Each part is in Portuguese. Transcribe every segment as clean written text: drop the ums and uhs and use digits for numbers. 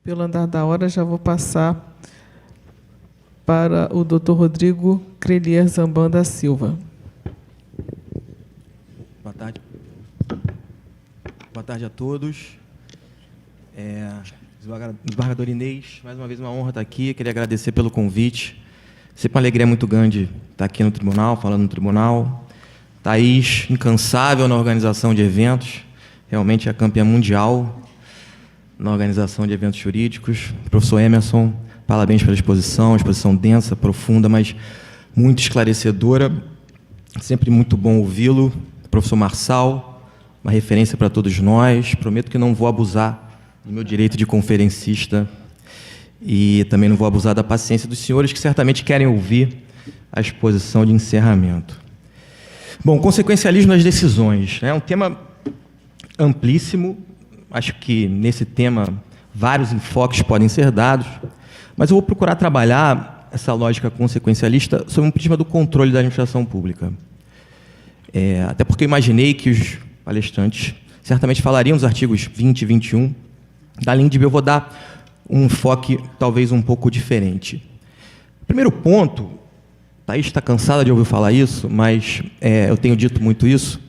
Pelo andar da hora, já vou passar para o Dr. Rodrigo Crelier Zamban da Silva. Boa tarde. Boa tarde a todos. Desembargador Inês, mais uma vez uma honra estar aqui. Queria agradecer pelo convite. Sempre uma alegria muito grande estar aqui no tribunal, falando no tribunal. Thaís, incansável na organização de eventos, realmente é a campeã mundial na organização de eventos jurídicos. Professor Emerson, parabéns pela exposição densa, profunda, mas muito esclarecedora. Sempre muito bom ouvi-lo. Professor Marçal, uma referência para todos nós. Prometo que não vou abusar do meu direito de conferencista e também não vou abusar da paciência dos senhores que certamente querem ouvir a exposição de encerramento. Bom, consequencialismo nas decisões. É um tema amplíssimo. Acho que, nesse tema, vários enfoques podem ser dados, mas eu vou procurar trabalhar essa lógica consequencialista sob um prisma do controle da administração pública. Até porque eu imaginei que os palestrantes certamente falariam dos artigos 20 e 21 da LINDB. Eu vou dar um enfoque talvez um pouco diferente. Primeiro ponto, Thaís está cansada de ouvir falar isso, mas eu tenho dito muito isso.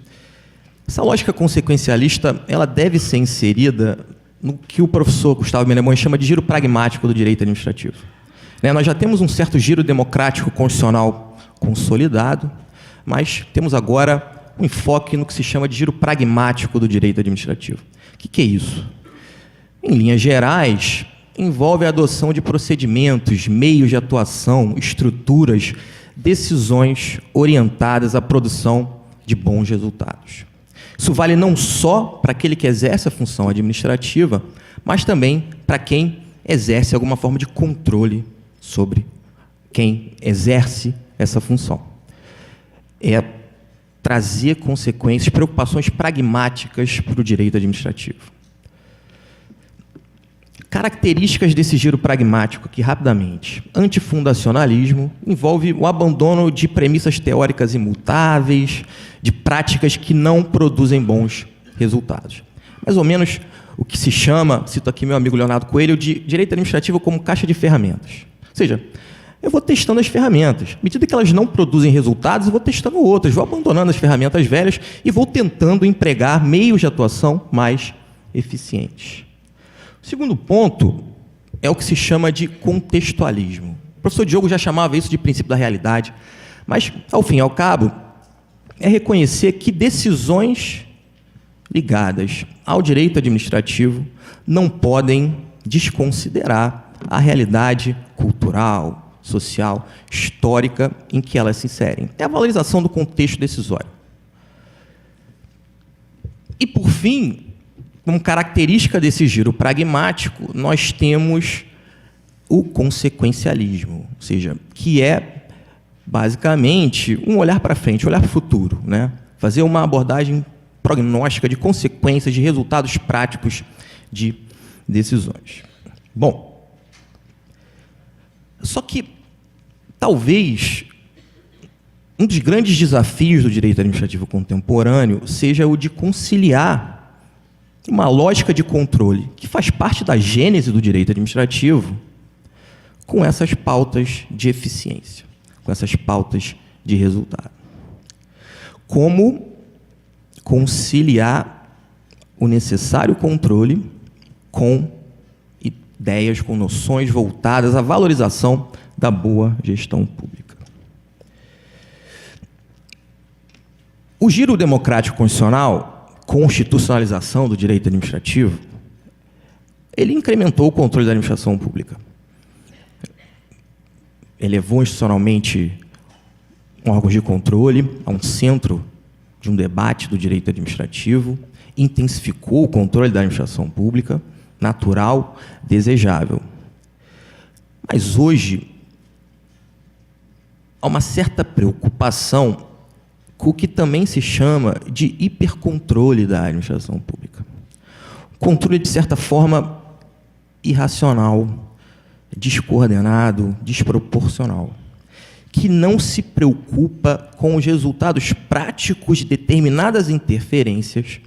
Essa lógica consequencialista ela deve ser inserida no que o professor Gustavo Menemon chama de giro pragmático do direito administrativo. Nós já temos um certo giro democrático constitucional consolidado, mas temos agora um enfoque no que se chama de giro pragmático do direito administrativo. O que é isso? Em linhas gerais, envolve a adoção de procedimentos, meios de atuação, estruturas, decisões orientadas à produção de bons resultados. Isso vale não só para aquele que exerce a função administrativa, mas também para quem exerce alguma forma de controle sobre quem exerce essa função. É trazer consequências, preocupações pragmáticas para o direito administrativo. Características desse giro pragmático, aqui rapidamente. Antifundacionalismo envolve o abandono de premissas teóricas imutáveis, de práticas que não produzem bons resultados. Mais ou menos o que se chama, cito aqui meu amigo Leonardo Coelho, de direito administrativo como caixa de ferramentas. Ou seja, eu vou testando as ferramentas. À medida que elas não produzem resultados, eu vou testando outras, vou abandonando as ferramentas velhas e vou tentando empregar meios de atuação mais eficientes. O segundo ponto é o que se chama de contextualismo. O professor Diogo já chamava isso de princípio da realidade, mas, ao fim e ao cabo, é reconhecer que decisões ligadas ao direito administrativo não podem desconsiderar a realidade cultural, social, histórica em que elas se inserem. É a valorização do contexto decisório. E, por fim, como característica desse giro pragmático, nós temos o consequencialismo, ou seja, que é, basicamente, um olhar para frente, um olhar para o futuro, né? Fazer uma abordagem prognóstica de consequências, de resultados práticos de decisões. Bom, só que, talvez, um dos grandes desafios do direito administrativo contemporâneo seja o de conciliar uma lógica de controle que faz parte da gênese do direito administrativo com essas pautas de eficiência, com essas pautas de resultado. Como conciliar o necessário controle com ideias, com noções voltadas à valorização da boa gestão pública. O giro democrático constitucional, constitucionalização do direito administrativo, ele incrementou o controle da administração pública. Elevou institucionalmente órgãos de controle a um centro de um debate do direito administrativo, intensificou o controle da administração pública, natural, desejável. Mas hoje, há uma certa preocupação com o que também se chama de hipercontrole da administração pública. Controle, de certa forma, irracional, descoordenado, desproporcional, que não se preocupa com os resultados práticos de determinadas interferências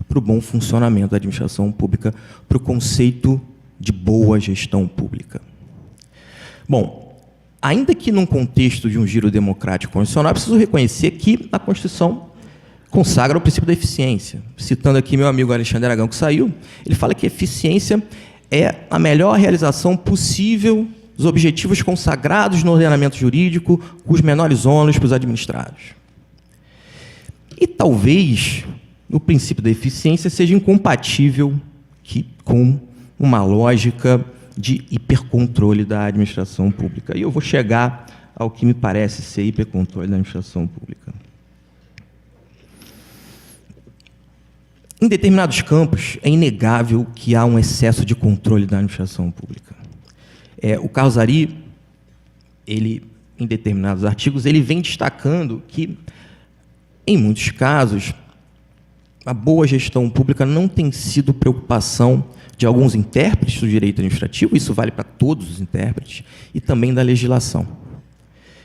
para o bom funcionamento da administração pública, para o conceito de boa gestão pública. Bom, ainda que num contexto de um giro democrático constitucional, é preciso reconhecer que a Constituição consagra o princípio da eficiência. Citando aqui meu amigo Alexandre Aragão, que saiu, ele fala que eficiência é a melhor realização possível dos objetivos consagrados no ordenamento jurídico, com os menores ônus para os administrados. E talvez o princípio da eficiência seja incompatível com uma lógica de hipercontrole da administração pública. E eu vou chegar ao que me parece ser hipercontrole da administração pública. Em determinados campos, é inegável que há um excesso de controle da administração pública. O Carlos Ari, ele, em determinados artigos, ele vem destacando que, em muitos casos, a boa gestão pública não tem sido preocupação de alguns intérpretes do direito administrativo, isso vale para todos os intérpretes, e também da legislação.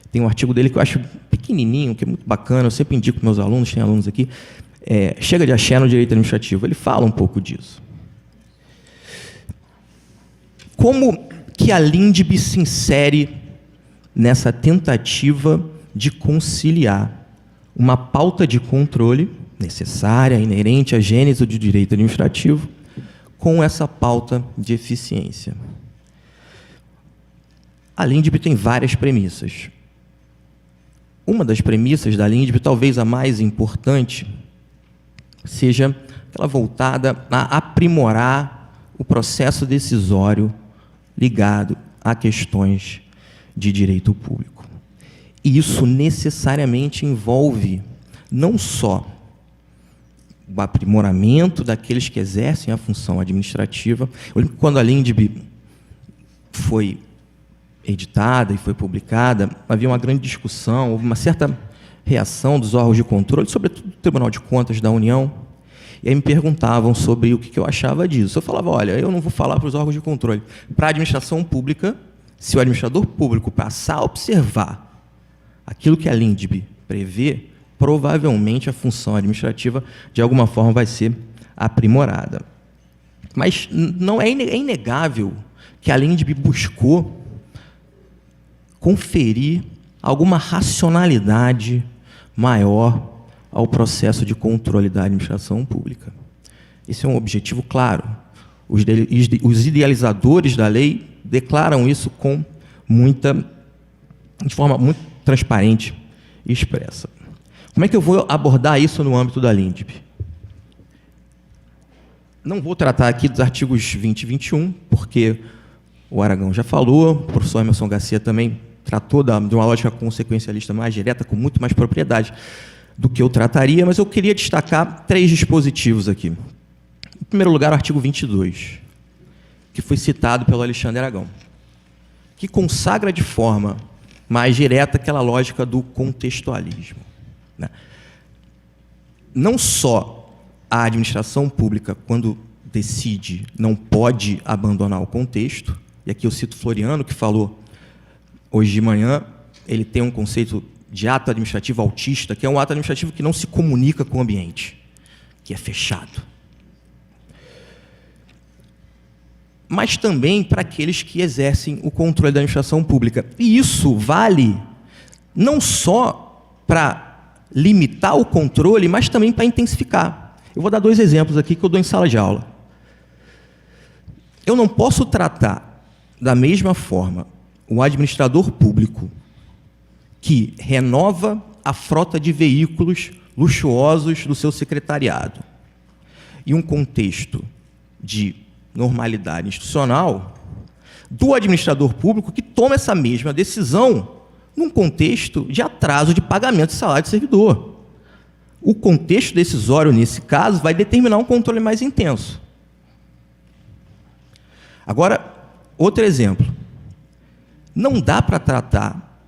Tem um artigo dele que eu acho pequenininho, que é muito bacana, eu sempre indico para meus alunos, tem alunos aqui, Chega de axé no direito administrativo. Ele fala um pouco disso. Como que a LINDB se insere nessa tentativa de conciliar uma pauta de controle necessária, inerente à gênese do direito administrativo, com essa pauta de eficiência? A LINDB tem várias premissas. Uma das premissas da LINDB, talvez a mais importante, seja aquela voltada a aprimorar o processo decisório ligado a questões de direito público. E isso necessariamente envolve não só o aprimoramento daqueles que exercem a função administrativa. Eu lembro que quando a LINDB foi editada e foi publicada, havia uma grande discussão, houve uma certa reação dos órgãos de controle, sobretudo do Tribunal de Contas da União, e aí me perguntavam sobre o que eu achava disso. Eu falava, olha, eu não vou falar para os órgãos de controle. Para a administração pública, se o administrador público passar a observar aquilo que a LINDB prevê, provavelmente a função administrativa, de alguma forma, vai ser aprimorada. Mas não é inegável que a LINDB buscou conferir alguma racionalidade maior ao processo de controle da administração pública. Esse é um objetivo claro. Os idealizadores da lei declaram isso de forma muito transparente e expressa. Como é que eu vou abordar isso no âmbito da LINDB? Não vou tratar aqui dos artigos 20 e 21, porque o Aragão já falou, o professor Emerson Garcia também tratou de uma lógica consequencialista mais direta, com muito mais propriedade do que eu trataria, mas eu queria destacar 3 dispositivos aqui. Em primeiro lugar, o artigo 22, que foi citado pelo Alexandre Aragão, que consagra de forma mais direta aquela lógica do contextualismo. Não só a administração pública, quando decide, não pode abandonar o contexto, e aqui eu cito Floriano, que falou hoje de manhã, ele tem um conceito de ato administrativo autista, que é um ato administrativo que não se comunica com o ambiente, que é fechado. Mas também para aqueles que exercem o controle da administração pública. E isso vale não só para limitar o controle, mas também para intensificar. Eu vou dar 2 exemplos aqui que eu dou em sala de aula. Eu não posso tratar da mesma forma o administrador público que renova a frota de veículos luxuosos do seu secretariado e um contexto de normalidade institucional do administrador público que toma essa mesma decisão num contexto de atraso de pagamento de salário de servidor. O contexto decisório, nesse caso, vai determinar um controle mais intenso. Agora, outro exemplo. Não dá para tratar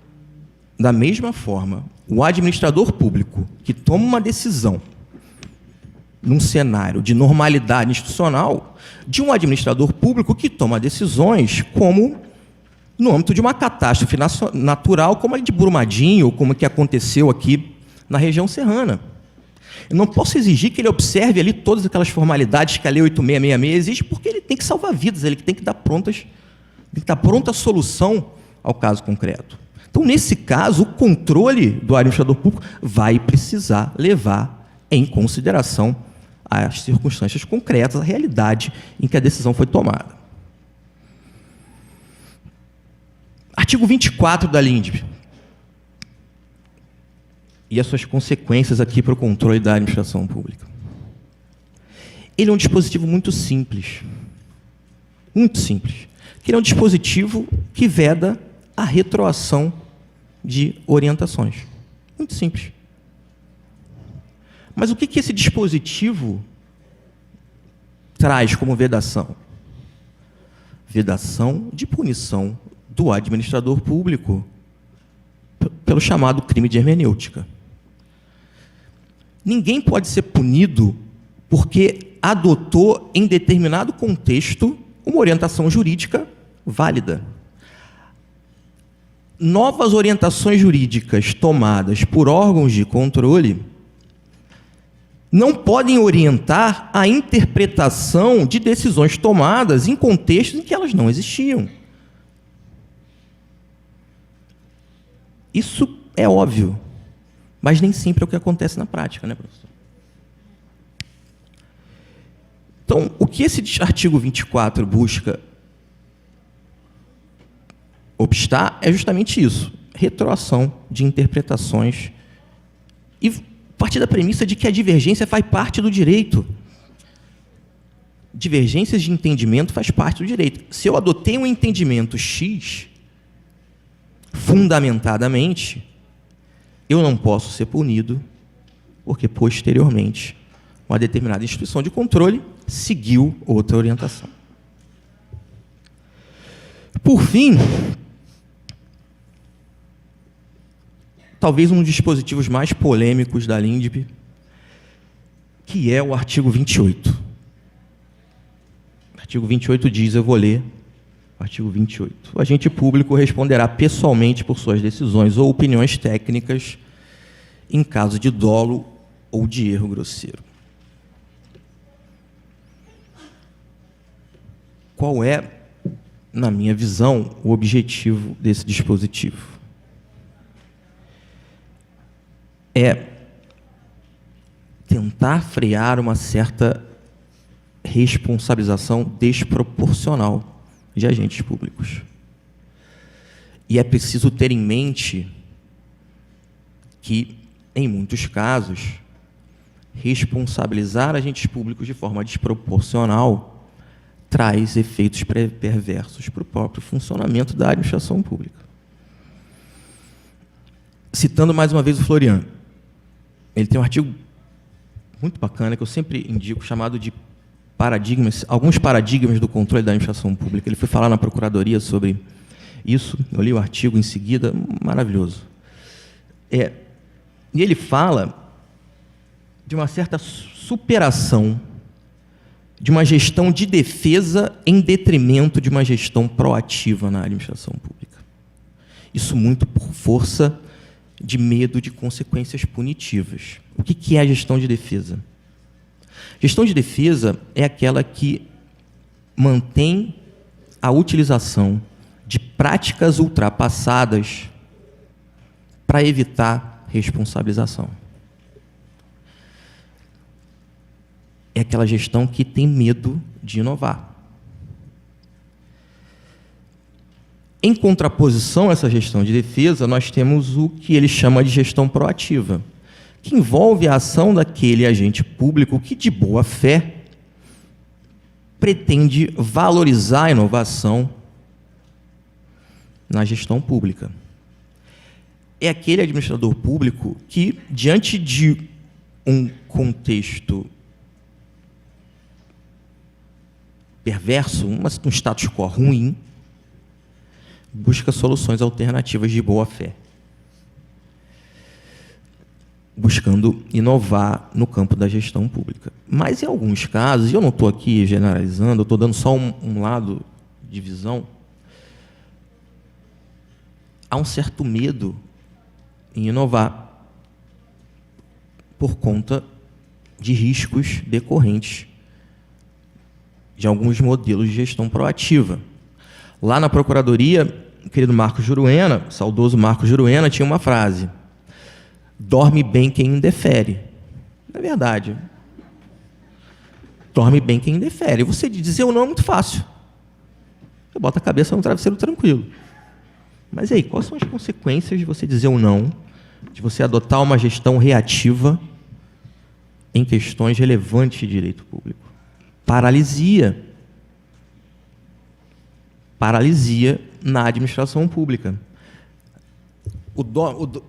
da mesma forma, o administrador público que toma uma decisão num cenário de normalidade institucional, de um administrador público que toma decisões como no âmbito de uma catástrofe natural, como a de Brumadinho, ou como que aconteceu aqui na região serrana. Eu não posso exigir que ele observe ali todas aquelas formalidades que a Lei 8666 exige, porque ele tem que salvar vidas, ele tem que dar pronta a solução ao caso concreto. Então, nesse caso, o controle do administrador público vai precisar levar em consideração as circunstâncias concretas, a realidade em que a decisão foi tomada. Artigo 24 da LINDB. E as suas consequências aqui para o controle da administração pública. Ele é um dispositivo muito simples. Muito simples. Ele é um dispositivo que veda a retroação de orientações. Muito simples. Mas o que esse dispositivo traz como vedação? Vedação de punição do administrador público pelo chamado crime de hermenêutica. Ninguém pode ser punido porque adotou, em determinado contexto, uma orientação jurídica válida. Novas orientações jurídicas tomadas por órgãos de controle não podem orientar a interpretação de decisões tomadas em contextos em que elas não existiam. Isso é óbvio, mas nem sempre é o que acontece na prática, né, professor? Então, o que esse artigo 24 busca obstar é justamente isso, retroação de interpretações e partir da premissa de que a divergência faz parte do direito. Divergências de entendimento faz parte do direito. Se eu adotei um entendimento X, fundamentadamente, eu não posso ser punido porque, posteriormente, uma determinada instituição de controle seguiu outra orientação. Por fim, talvez um dos dispositivos mais polêmicos da LINDB, que é o artigo 28. O artigo 28 diz, eu vou ler, artigo 28. O agente público responderá pessoalmente por suas decisões ou opiniões técnicas em caso de dolo ou de erro grosseiro. Qual é, na minha visão, o objetivo desse dispositivo? É tentar frear uma certa responsabilização desproporcional de agentes públicos. E é preciso ter em mente que, em muitos casos, responsabilizar agentes públicos de forma desproporcional traz efeitos perversos para o próprio funcionamento da administração pública. Citando mais uma vez o Floriano, ele tem um artigo muito bacana que eu sempre indico, chamado de paradigmas, alguns paradigmas do controle da administração pública. Ele foi falar na Procuradoria sobre isso, eu li o artigo em seguida, maravilhoso. E ele fala de uma certa superação de uma gestão de defesa em detrimento de uma gestão proativa na administração pública. Isso muito por força de medo de consequências punitivas. O que é a gestão de defesa? Gestão de defesa é aquela que mantém a utilização de práticas ultrapassadas para evitar responsabilização. É aquela gestão que tem medo de inovar. Em contraposição a essa gestão de defesa, nós temos o que ele chama de gestão proativa, que envolve a ação daquele agente público que, de boa fé, pretende valorizar a inovação na gestão pública. É aquele administrador público que, diante de um contexto perverso, um status quo ruim, busca soluções alternativas de boa fé. buscando inovar no campo da gestão pública. Mas, em alguns casos, e eu não estou aqui generalizando, eu estou dando só um lado de visão, há um certo medo em inovar por conta de riscos decorrentes de alguns modelos de gestão proativa. Lá na Procuradoria, o querido Marcos Juruena, saudoso Marcos Juruena, tinha uma frase: dorme bem quem indefere. Não é verdade. Dorme bem quem indefere. Você dizer o não é muito fácil. Você bota a cabeça no travesseiro tranquilo. Mas e aí, quais são as consequências de você dizer o não, de você adotar uma gestão reativa em questões relevantes de direito público? Paralisia. Paralisia na administração pública. Estou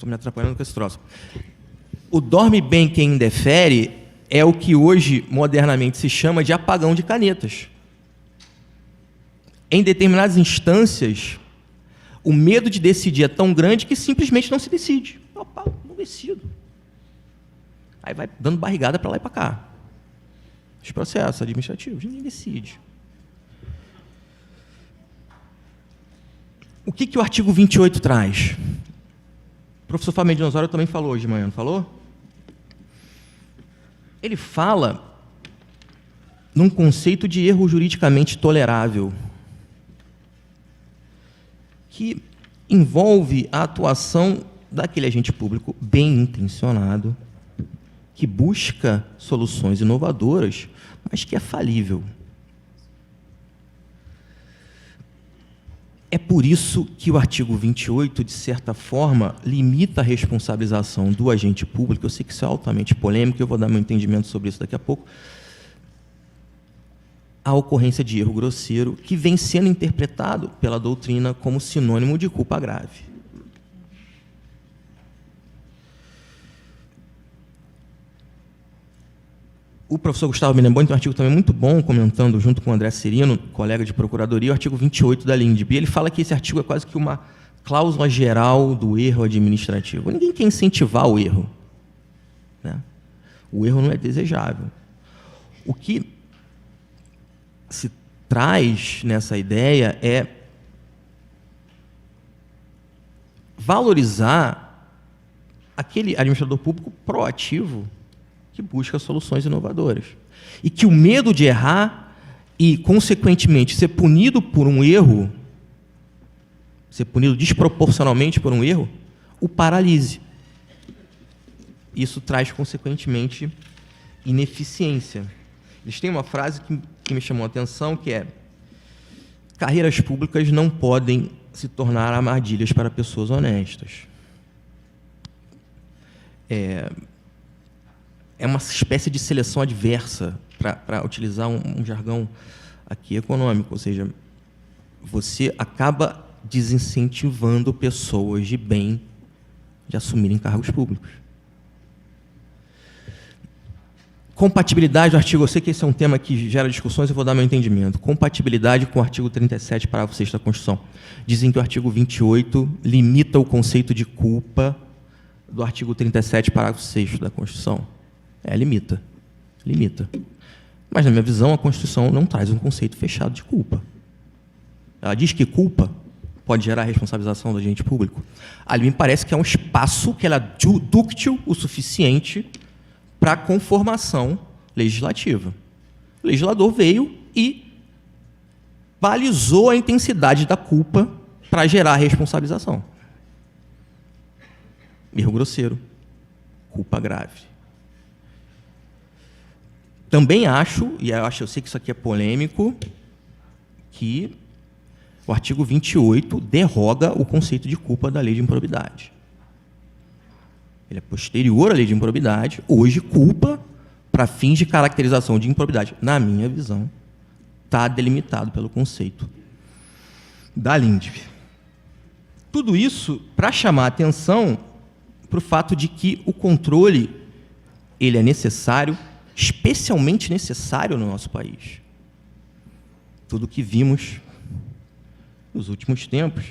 me atrapalhando com esse troço. O dorme bem quem indefere é o que hoje, modernamente, se chama de apagão de canetas. Em determinadas instâncias, o medo de decidir é tão grande que simplesmente não se decide. Opa, não decido. Aí vai dando barrigada para lá e para cá. Os processos administrativos, ninguém decide. O que o artigo 28 traz? O professor Fábio Dinossauro também falou hoje de manhã, não falou? Ele fala num conceito de erro juridicamente tolerável, que envolve a atuação daquele agente público bem intencionado, que busca soluções inovadoras, mas que é falível. É por isso que o artigo 28, de certa forma, limita a responsabilização do agente público. Eu sei que isso é altamente polêmico, eu vou dar meu entendimento sobre isso daqui a pouco. A ocorrência de erro grosseiro, que vem sendo interpretado pela doutrina como sinônimo de culpa grave. O professor Gustavo Minemboni tem um artigo também muito bom, comentando junto com o André Cirino, colega de procuradoria, o artigo 28 da LINDB. Ele fala que esse artigo é quase que uma cláusula geral do erro administrativo. Ninguém quer incentivar o erro, né? O erro não é desejável. O que se traz nessa ideia é valorizar aquele administrador público proativo que busca soluções inovadoras. E que o medo de errar e, consequentemente, ser punido por um erro, ser punido desproporcionalmente por um erro, o paralise. Isso traz, consequentemente, ineficiência. Eles têm uma frase que me chamou a atenção, que é: carreiras públicas não podem se tornar armadilhas para pessoas honestas. É uma espécie de seleção adversa, para utilizar um jargão aqui econômico, ou seja, você acaba desincentivando pessoas de bem de assumirem cargos públicos. Compatibilidade do artigo, eu sei que esse é um tema que gera discussões, eu vou dar meu entendimento. Compatibilidade com o artigo 37, parágrafo 6º da Constituição. Dizem que o artigo 28 limita o conceito de culpa do artigo 37, parágrafo 6º da Constituição. Limita. Mas, na minha visão, a Constituição não traz um conceito fechado de culpa. Ela diz que culpa pode gerar responsabilização do agente público. Ali me parece que é um espaço que ela é dúctil o suficiente para a conformação legislativa. O legislador veio e balizou a intensidade da culpa para gerar a responsabilização. Erro grosseiro, culpa grave. Também acho, e eu sei que isso aqui é polêmico, que o artigo 28 derroga o conceito de culpa da lei de improbidade. Ele é posterior à lei de improbidade. Hoje, culpa, para fins de caracterização de improbidade, na minha visão, está delimitado pelo conceito da LINDB. Tudo isso para chamar a atenção para o fato de que o controle ele é necessário, especialmente necessário no nosso país. Tudo o que vimos nos últimos tempos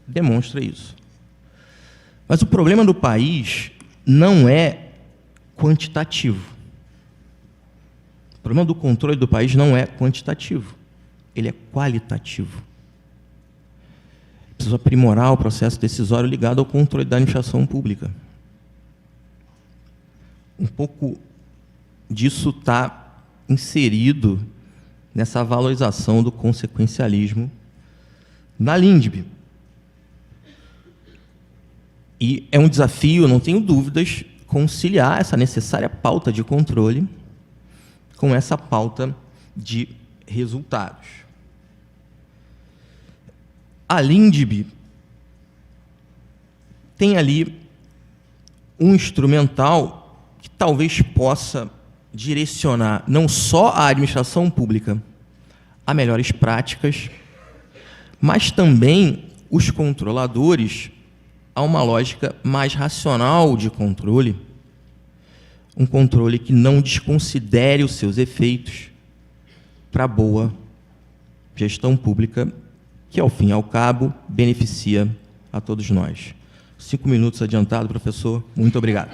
demonstra isso. Mas o problema do país não é quantitativo. O problema do controle do país não é quantitativo, ele é qualitativo. Precisa aprimorar o processo decisório ligado ao controle da administração pública. Um pouco disso está inserido nessa valorização do consequencialismo na LINDB. E é um desafio, não tenho dúvidas, conciliar essa necessária pauta de controle com essa pauta de resultados. A LINDB tem ali um instrumental que talvez possa direcionar não só a administração pública a melhores práticas, mas também os controladores a uma lógica mais racional de controle, um controle que não desconsidere os seus efeitos para a boa gestão pública, que, ao fim e ao cabo, beneficia a todos nós. 5 minutos adiantado, professor. Muito obrigado.